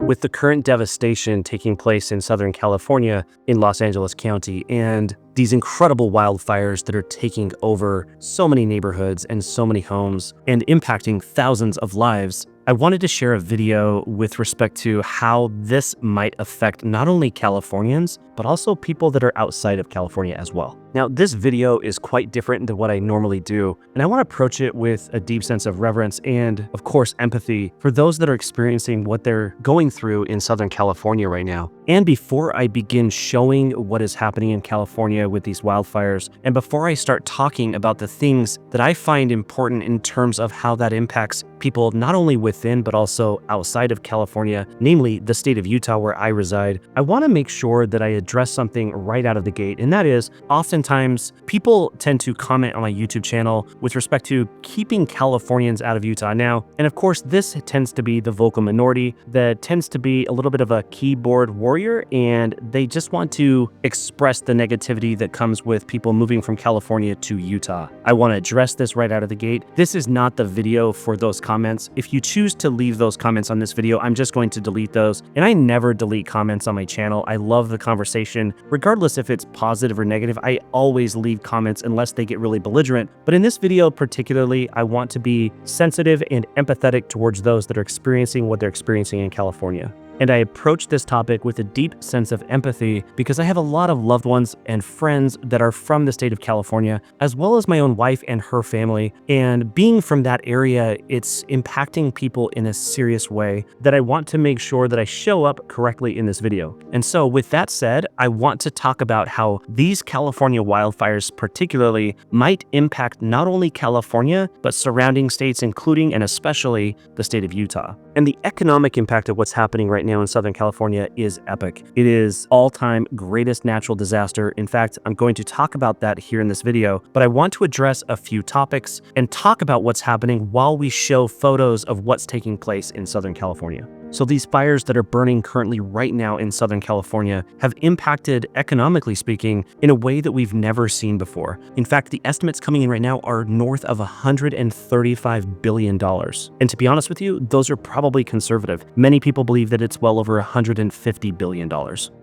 With the current devastation taking place in Southern California in Los Angeles County and these incredible wildfires that are taking over so many neighborhoods and so many homes and impacting thousands of lives, I wanted to share a video with respect to how this might affect not only Californians, but also people that are outside of California as well. Now, this video is quite different than what I normally do, and I want to approach it with a deep sense of reverence and, of course, empathy for those that are experiencing what they're going through in Southern California right now. And before I begin showing what is happening in California with these wildfires, and before I start talking about the things that I find important in terms of how that impacts people not only within but also outside of California, namely the state of Utah where I reside, I want to make sure that I address something right out of the gate, and that is oftentimes people tend to comment on my YouTube channel with respect to keeping Californians out of Utah now. And of course, this tends to be the vocal minority that tends to be a little bit of a keyboard warrior, and they just want to express the negativity that comes with people moving from California to Utah. I want to address this right out of the gate. This is not the video for those comments. If you choose to leave those comments on this video, I'm just going to delete those. And I never delete comments on my channel. I love the conversation, regardless if it's positive or negative. I always leave comments unless they get really belligerent. But in this video particularly, I want to be sensitive and empathetic towards those that are experiencing what they're experiencing in California. And I approach this topic with a deep sense of empathy because I have a lot of loved ones and friends that are from the state of California, as well as my own wife and her family. And being from that area, it's impacting people in a serious way that I want to make sure that I show up correctly in this video. And so with that said, I want to talk about how these California wildfires particularly might impact not only California, but surrounding states, including and especially the state of Utah. And the economic impact of what's happening right now in Southern California is epic. It is all-time greatest natural disaster. In fact, I'm going to talk about that here in this video, but I want to address a few topics and talk about what's happening while we show photos of what's taking place in Southern California. So these fires that are burning currently right now in Southern California have impacted, economically speaking, in a way that we've never seen before. In fact, the estimates coming in right now are north of $135 billion. And to be honest with you, those are probably conservative. Many people believe that it's well over $150 billion.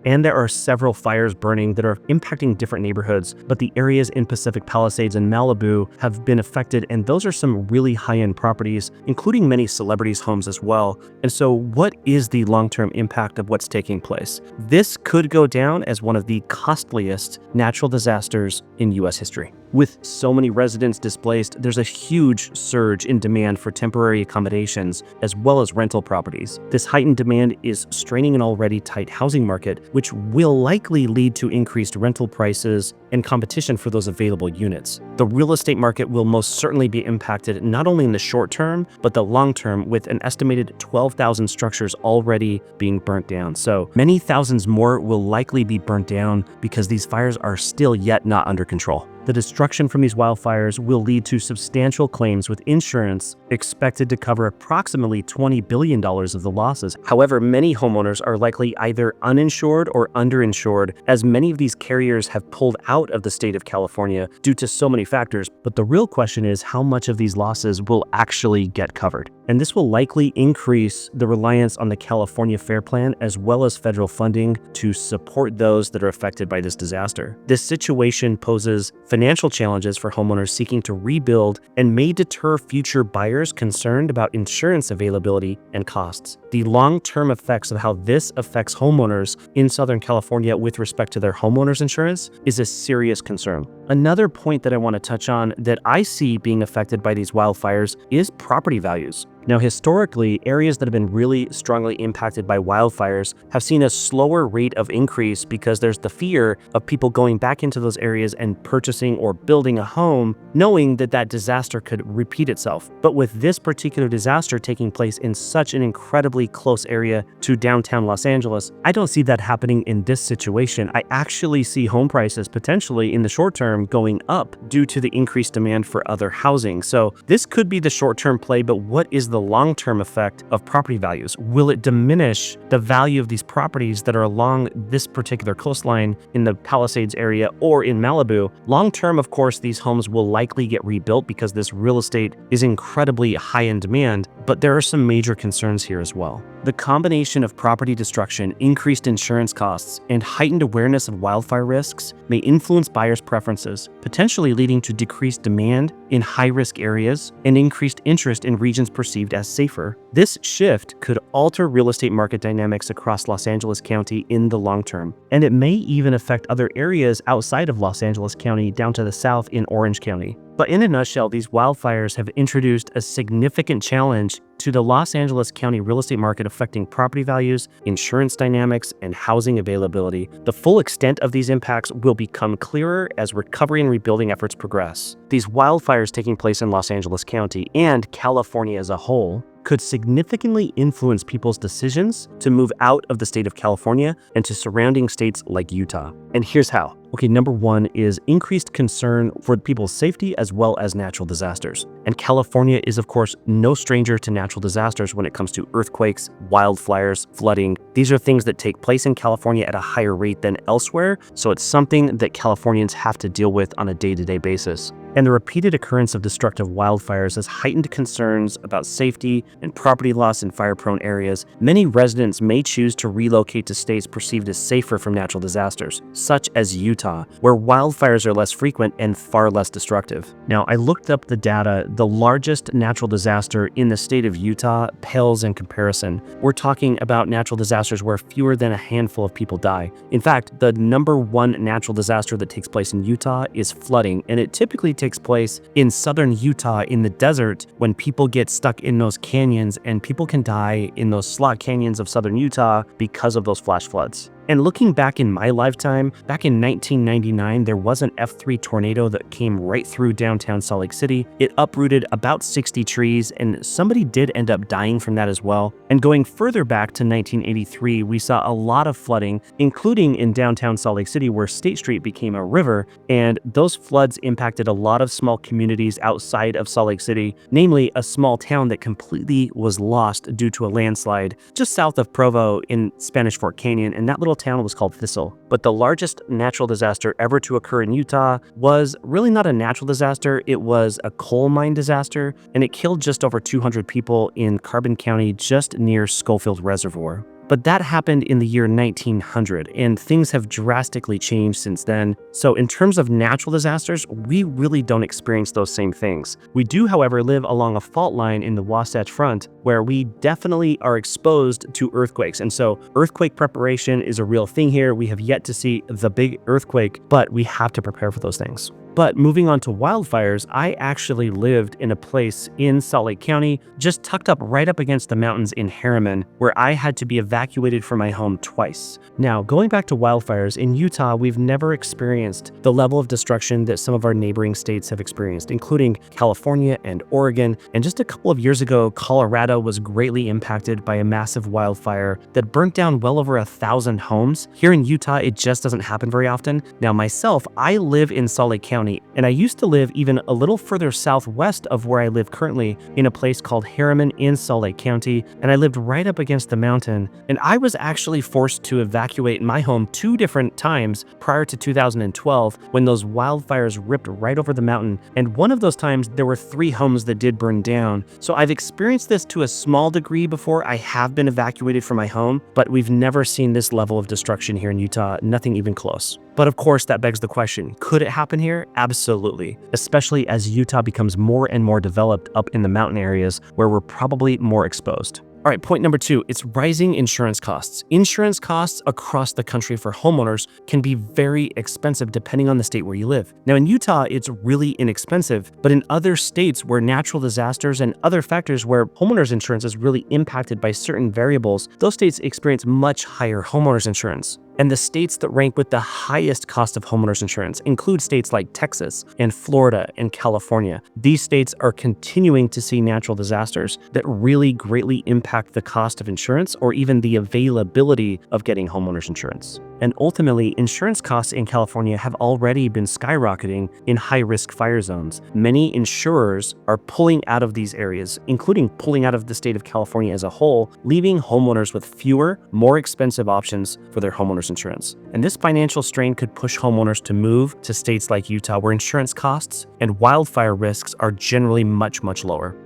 And there are several fires burning that are impacting different neighborhoods, but the areas in Pacific Palisades and Malibu have been affected, and those are some really high-end properties, including many celebrities' homes as well. And so what is the long-term impact of what's taking place? This could go down as one of the costliest natural disasters in U.S. history. With so many residents displaced, there's a huge surge in demand for temporary accommodations as well as rental properties. This heightened demand is straining an already tight housing market, which will likely lead to increased rental prices and competition for those available units. The real estate market will most certainly be impacted not only in the short term, but the long term, with an estimated 12,000 structures already being burnt down. So many thousands more will likely be burnt down because these fires are still yet not under control. The destruction from these wildfires will lead to substantial claims, with insurance expected to cover approximately $20 billion of the losses. However, many homeowners are likely either uninsured or underinsured, as many of these carriers have pulled out of the state of California due to so many factors. But the real question is how much of these losses will actually get covered. And this will likely increase the reliance on the California Fair Plan as well as federal funding to support those that are affected by this disaster. This situation poses financial challenges for homeowners seeking to rebuild and may deter future buyers concerned about insurance availability and costs. The long-term effects of how this affects homeowners in Southern California with respect to their homeowners insurance is a serious concern. Another point that I want to touch on that I see being affected by these wildfires is property values. Now, historically, areas that have been really strongly impacted by wildfires have seen a slower rate of increase because there's the fear of people going back into those areas and purchasing or building a home, knowing that that disaster could repeat itself. But with this particular disaster taking place in such an incredibly close area to downtown Los Angeles, I don't see that happening in this situation. I actually see home prices potentially in the short term going up due to the increased demand for other housing. So this could be the short-term play, but what is the long-term effect of property values? Will it diminish the value of these properties that are along this particular coastline in the Palisades area or in Malibu? Long-term, of course, these homes will likely get rebuilt because this real estate is incredibly high in demand, but there are some major concerns here as well. The combination of property destruction, increased insurance costs, and heightened awareness of wildfire risks may influence buyers' preferences, potentially leading to decreased demand in high-risk areas and increased interest in regions perceived as safer. This shift could alter real estate market dynamics across Los Angeles County in the long term, and it may even affect other areas outside of Los Angeles County down to the south in Orange County. But in a nutshell, these wildfires have introduced a significant challenge to the Los Angeles County real estate market, affecting property values, insurance dynamics, and housing availability. The full extent of these impacts will become clearer as recovery and rebuilding efforts progress. These wildfires taking place in Los Angeles County and California as a whole could significantly influence people's decisions to move out of the state of California and to surrounding states like Utah. And here's how. Okay, number one is increased concern for people's safety as well as natural disasters. And California is, of course, no stranger to natural disasters when it comes to earthquakes, wildfires, flooding. These are things that take place in California at a higher rate than elsewhere, so it's something that Californians have to deal with on a day-to-day basis. And the repeated occurrence of destructive wildfires has heightened concerns about safety and property loss in fire-prone areas. Many residents may choose to relocate to states perceived as safer from natural disasters, such as Utah, where wildfires are less frequent and far less destructive. Now, I looked up the data. The largest natural disaster in the state of Utah pales in comparison. We're talking about natural disasters where fewer than a handful of people die. In fact, the number one natural disaster that takes place in Utah is flooding, and it typically takes place in southern Utah in the desert when people get stuck in those canyons, and people can die in those slot canyons of southern Utah because of those flash floods. And looking back in my lifetime, back in 1999, there was an F3 tornado that came right through downtown Salt Lake City. It uprooted about 60 trees, and somebody did end up dying from that as well. And going further back to 1983, we saw a lot of flooding, including in downtown Salt Lake City, where State Street became a river, and those floods impacted a lot of small communities outside of Salt Lake City, namely a small town that completely was lost due to a landslide just south of Provo in Spanish Fork Canyon, and that little town was called Thistle. But the largest natural disaster ever to occur in Utah was really not a natural disaster, it was a coal mine disaster, and it killed just over 200 people in Carbon County just near Schofield Reservoir. But that happened in the year 1900, and things have drastically changed since then. So in terms of natural disasters, we really don't experience those same things. We do, however, live along a fault line in the Wasatch Front where we definitely are exposed to earthquakes. And so earthquake preparation is a real thing here. We have yet to see the big earthquake, but we have to prepare for those things. But moving on to wildfires, I actually lived in a place in Salt Lake County, just tucked up right up against the mountains in Harriman, where I had to be evacuated from my home twice. Now, going back to wildfires, in Utah, we've never experienced the level of destruction that some of our neighboring states have experienced, including California and Oregon. And just a couple of years ago, Colorado was greatly impacted by a massive wildfire that burnt down well over 1,000 homes. Here in Utah, it just doesn't happen very often. Now, myself, I live in Salt Lake County, and I used to live even a little further southwest of where I live currently in a place called Harriman in Salt Lake County, and I lived right up against the mountain. And I was actually forced to evacuate my home 2 different times prior to 2012 when those wildfires ripped right over the mountain. And one of those times there were 3 homes that did burn down. So I've experienced this to a small degree before. I have been evacuated from my home, but we've never seen this level of destruction here in Utah, nothing even close. But of course, that begs the question, could it happen here? Absolutely, especially as Utah becomes more and more developed up in the mountain areas where we're probably more exposed. All right, point number 2, it's rising insurance costs. Insurance costs across the country for homeowners can be very expensive depending on the state where you live. Now in Utah, it's really inexpensive, but in other states where natural disasters and other factors where homeowners insurance is really impacted by certain variables, those states experience much higher homeowners insurance. And the states that rank with the highest cost of homeowners insurance include states like Texas and Florida and California. These states are continuing to see natural disasters that really greatly impact the cost of insurance or even the availability of getting homeowners insurance. And ultimately, insurance costs in California have already been skyrocketing in high-risk fire zones. Many insurers are pulling out of these areas, including pulling out of the state of California as a whole, leaving homeowners with fewer, more expensive options for their homeowners insurance. And this financial strain could push homeowners to move to states like Utah, where insurance costs and wildfire risks are generally much, much lower.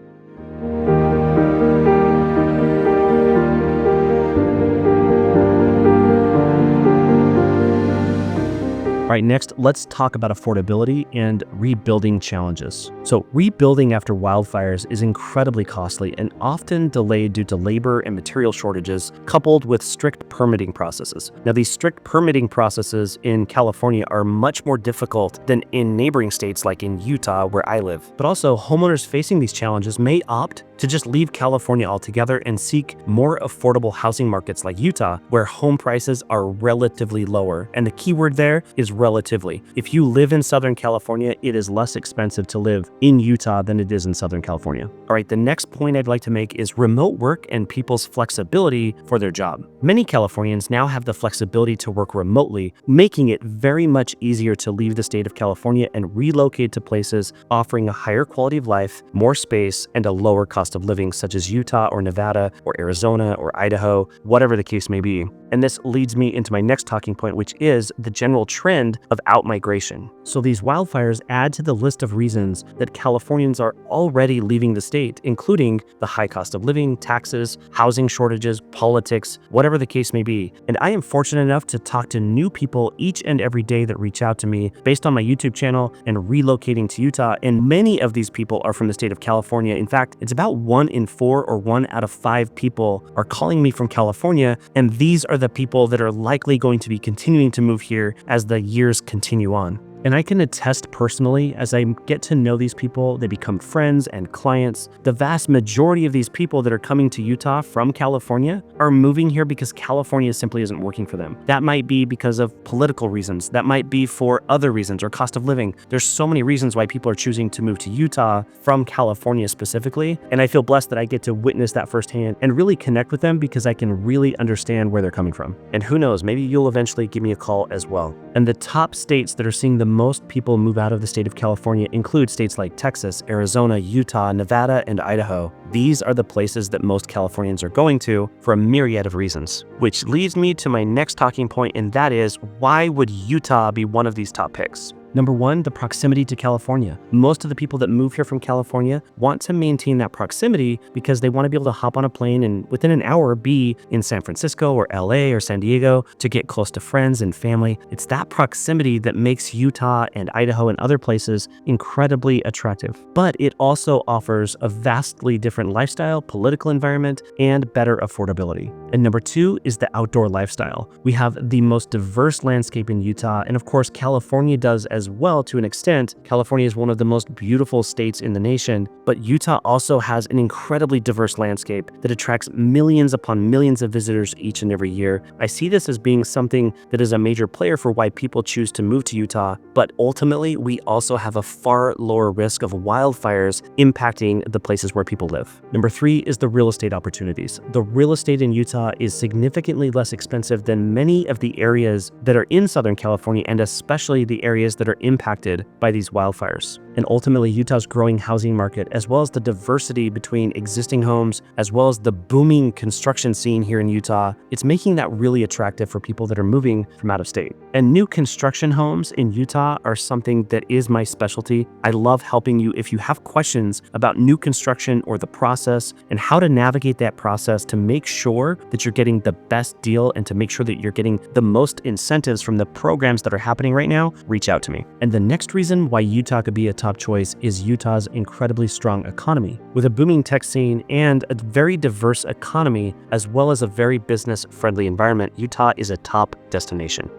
All right, next, let's talk about affordability and rebuilding challenges. So rebuilding after wildfires is incredibly costly and often delayed due to labor and material shortages, coupled with strict permitting processes. Now, these strict permitting processes in California are much more difficult than in neighboring states like in Utah, where I live. But also, homeowners facing these challenges may opt to just leave California altogether and seek more affordable housing markets like Utah, where home prices are relatively lower. And the key word there is relatively. If you live in Southern California, it is less expensive to live in Utah than it is in Southern California. All right, the next point I'd like to make is remote work and people's flexibility for their job. Many Californians now have the flexibility to work remotely, making it very much easier to leave the state of California and relocate to places offering a higher quality of life, more space, and a lower cost of living, such as Utah or Nevada or Arizona or Idaho, whatever the case may be. And this leads me into my next talking point, which is the general trend of outmigration. So these wildfires add to the list of reasons that Californians are already leaving the state, including the high cost of living, taxes, housing shortages, politics, whatever the case may be. And I am fortunate enough to talk to new people each and every day that reach out to me based on my YouTube channel and relocating to Utah. And many of these people are from the state of California. In fact, it's about 1 in 4 or 1 out of 5 people are calling me from California. And these are the people that are likely going to be continuing to move here as the years continue on. And I can attest personally, as I get to know these people, they become friends and clients. The vast majority of these people that are coming to Utah from California are moving here because California simply isn't working for them. That might be because of political reasons. That might be for other reasons or cost of living. There's so many reasons why people are choosing to move to Utah from California specifically. And I feel blessed that I get to witness that firsthand and really connect with them because I can really understand where they're coming from. And who knows, maybe you'll eventually give me a call as well. And the top states that are seeing the most people move out of the state of California include states like Texas, Arizona, Utah, Nevada, and Idaho. These are the places that most Californians are going to for a myriad of reasons. Which leads me to my next talking point, and that is, why would Utah be one of these top picks? Number one, the proximity to California. Most of the people that move here from California want to maintain that proximity because they want to be able to hop on a plane and within an hour be in San Francisco or LA or San Diego to get close to friends and family. It's that proximity that makes Utah and Idaho and other places incredibly attractive. But it also offers a vastly different lifestyle, political environment, and better affordability. And number two is the outdoor lifestyle. We have the most diverse landscape in Utah, and of course, California does as well to an extent. California is one of the most beautiful states in the nation, but Utah also has an incredibly diverse landscape that attracts millions upon millions of visitors each and every year. I see this as being something that is a major player for why people choose to move to Utah, but ultimately we also have a far lower risk of wildfires impacting the places where people live. Number three is the real estate opportunities. The real estate in Utah is significantly less expensive than many of the areas that are in Southern California, and especially the areas that are impacted by these wildfires. And ultimately, Utah's growing housing market, as well as the diversity between existing homes, as well as the booming construction scene here in Utah, it's making that really attractive for people that are moving from out of state. And new construction homes in Utah are something that is my specialty. I love helping you if you have questions about new construction or the process and how to navigate that process to make sure that you're getting the best deal and to make sure that you're getting the most incentives from the programs that are happening right now. Reach out to me. And the next reason why Utah could be a top choice is Utah's incredibly strong economy. With a booming tech scene and a very diverse economy, as well as a very business-friendly environment, Utah is a top destination.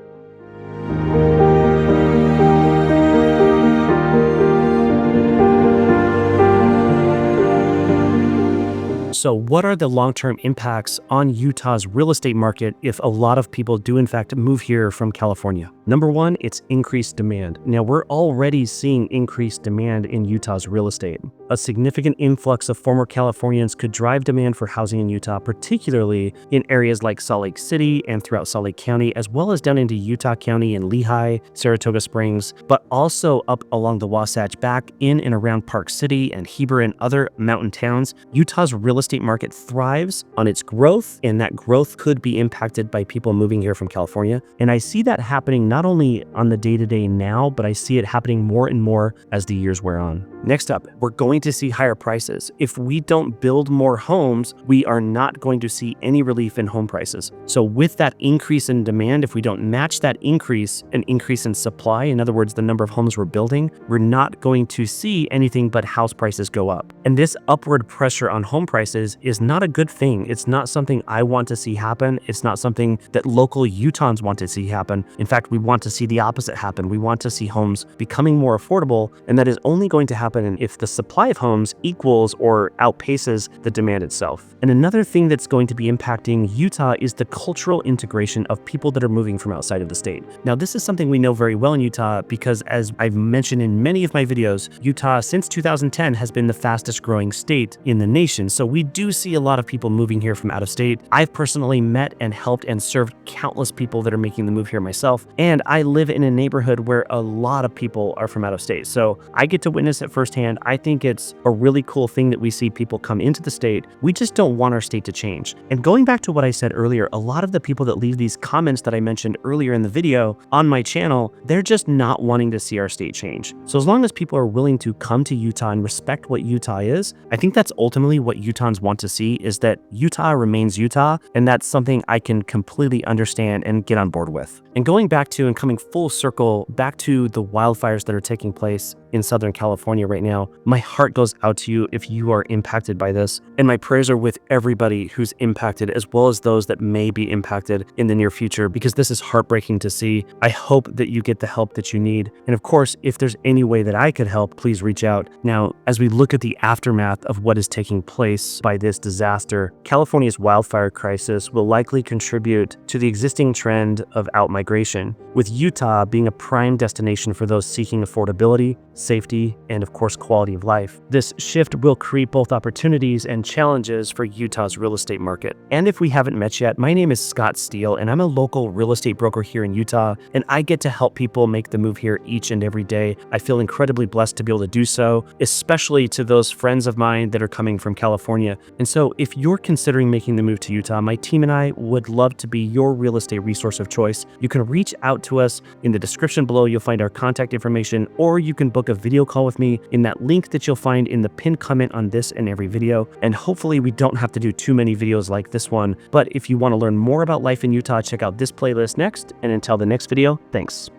So what are the long-term impacts on Utah's real estate market if a lot of people do in fact move here from California? Number one, it's increased demand. Now, we're already seeing increased demand in Utah's real estate. A significant influx of former Californians could drive demand for housing in Utah, particularly in areas like Salt Lake City and throughout Salt Lake County, as well as down into Utah County and Lehigh, Saratoga Springs, but also up along the Wasatch back in and around Park City and Heber and other mountain towns. Utah's real estate market thrives on its growth, and that growth could be impacted by people moving here from California. And I see that happening not only on the day-to-day now, but I see it happening more and more as the years wear on. Next up, we're going to see higher prices. If we don't build more homes, we are not going to see any relief in home prices. So with that increase in demand, if we don't match that increase, an increase in supply, in other words, the number of homes we're building, we're not going to see anything but house prices go up. And this upward pressure on home prices is not a good thing. It's not something I want to see happen. It's not something that local Utahns want to see happen. In fact, we want to see the opposite happen. We want to see homes becoming more affordable, and that is only going to happen if the supply of homes equals or outpaces the demand itself. And another thing that's going to be impacting Utah is the cultural integration of people that are moving from outside of the state. Now, this is something we know very well in Utah because, as I've mentioned in many of my videos, Utah since 2010 has been the fastest growing state in the nation. So we do see a lot of people moving here from out of state. I've personally met and helped and served countless people that are making the move here myself. And I live in a neighborhood where a lot of people are from out of state. So I get to witness it firsthand. I think it's a really cool thing that we see people come into the state. We just don't want our state to change. And going back to what I said earlier, a lot of the people that leave these comments that I mentioned earlier in the video on my channel, they're just not wanting to see our state change. So as long as people are willing to come to Utah and respect what Utah is, I think that's ultimately what Utahns want to see, is that Utah remains Utah. And that's something I can completely understand and get on board with. And going back to and coming full circle back to the wildfires that are taking place in Southern California right now, my heart goes out to you if you are impacted by this. And my prayers are with everybody who's impacted, as well as those that may be impacted in the near future, because this is heartbreaking to see. I hope that you get the help that you need. And of course, if there's any way that I could help, please reach out. Now, as we look at the aftermath of what is taking place by this disaster, California's wildfire crisis will likely contribute to the existing trend of outmigration, with Utah being a prime destination for those seeking affordability, safety, and of course, quality of life. This shift will create both opportunities and challenges for Utah's real estate market. And if we haven't met yet, my name is Scott Steele, and I'm a local real estate broker here in Utah, and I get to help people make the move here each and every day. I feel incredibly blessed to be able to do so, especially to those friends of mine that are coming from California. And so if you're considering making the move to Utah, my team and I would love to be your real estate resource of choice. You can reach out to us in the description below. You'll find our contact information, or you can book a video call with me in that link that you'll find in the pinned comment on this and every video. And hopefully we don't have to do too many videos like this one. But if you want to learn more about life in Utah, check out this playlist next. And until the next video, thanks.